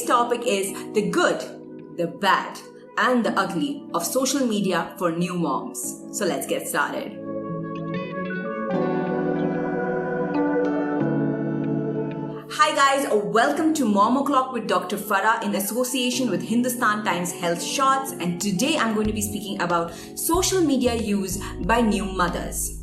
topic is the good, the bad, and the ugly of social media for new moms. So let's get started. Hi guys, welcome to Mom O'Clock with Dr. Farah in association with Hindustan Times Health Shots, and today I'm going to be speaking about social media use by new mothers.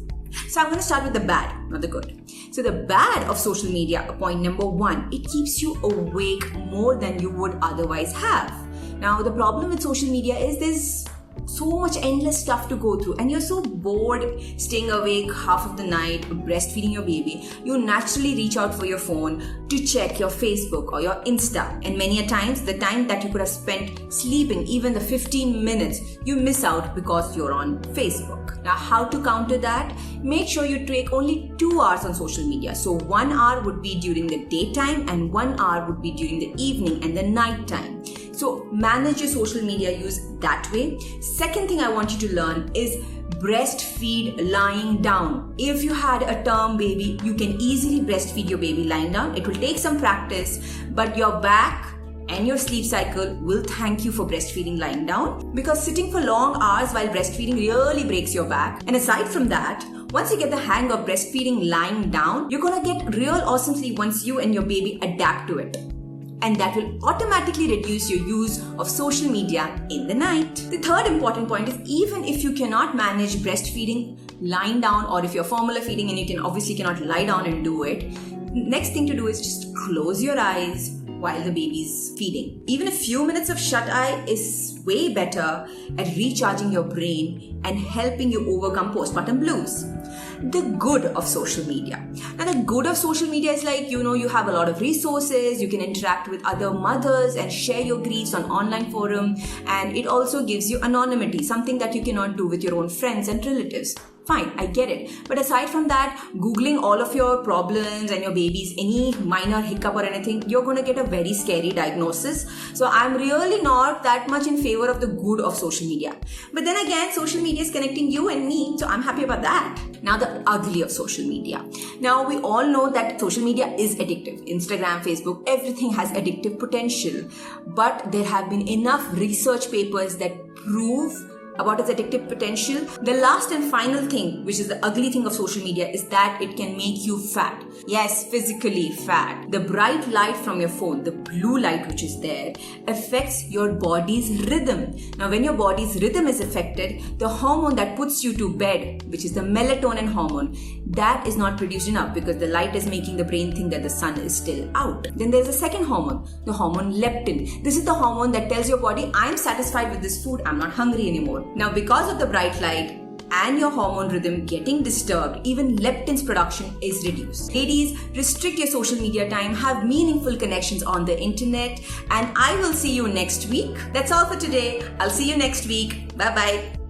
So I'm going to start with the bad, not the good. So the bad of social media, point number one, it keeps you awake more than you would otherwise have. Now the problem with social media is there's so much endless stuff to go through and you're so bored staying awake half of the night breastfeeding your baby. You naturally reach out for your phone to check your Facebook or your Insta, and many a times the time that you could have spent sleeping, even the 15 minutes, you miss out because you're on Facebook. Now how to counter that? Make sure you take only 2 hours on social media. So 1 hour would be during the daytime and 1 hour would be during the evening and the night time. So manage your social media use that way. Second thing I want you to learn is breastfeed lying down. If you had a term baby, you can easily breastfeed your baby lying down. It will take some practice, but your back and your sleep cycle will thank you for breastfeeding lying down, because sitting for long hours while breastfeeding really breaks your back. And aside from that, once you get the hang of breastfeeding lying down, you're gonna get real awesome sleep once you and your baby adapt to it. And that will automatically reduce your use of social media in the night. The third important point is, even if you cannot manage breastfeeding lying down, or if you're formula feeding and you obviously cannot lie down and do it, next thing to do is just close your eyes while the baby's feeding. Even a few minutes of shut eye is way better at recharging your brain and helping you overcome postpartum blues. The good of social media. Now the good of social media is like, you have a lot of resources, you can interact with other mothers and share your griefs on online forum, and it also gives you anonymity, something that you cannot do with your own friends and relatives. Fine, I get it. But aside from that, Googling all of your problems and your baby's any minor hiccup or anything, you're going to get a very scary diagnosis. So I'm really not that much in favor of the good of social media. But then again, social media is connecting you and me, so I'm happy about that. Now the ugly of social media. Now we all know that social media is addictive. Instagram, Facebook, everything has addictive potential. But there have been enough research papers that prove about its addictive potential. The last and final thing, which is the ugly thing of social media, is that it can make you fat. Yes, physically fat. The bright light from your phone, the blue light which is there, affects your body's rhythm. Now when your body's rhythm is affected, the hormone that puts you to bed, which is the melatonin hormone, that is not produced enough because the light is making the brain think that the sun is still out. Then there's a second hormone, the hormone leptin. This is the hormone that tells your body, I'm satisfied with this food, I'm not hungry anymore. Now, because of the bright light and your hormone rhythm getting disturbed, even leptin's production is reduced. Ladies, restrict your social media time, have meaningful connections on the internet, and I will see you next week. That's all for today. I'll see you next week. Bye-bye.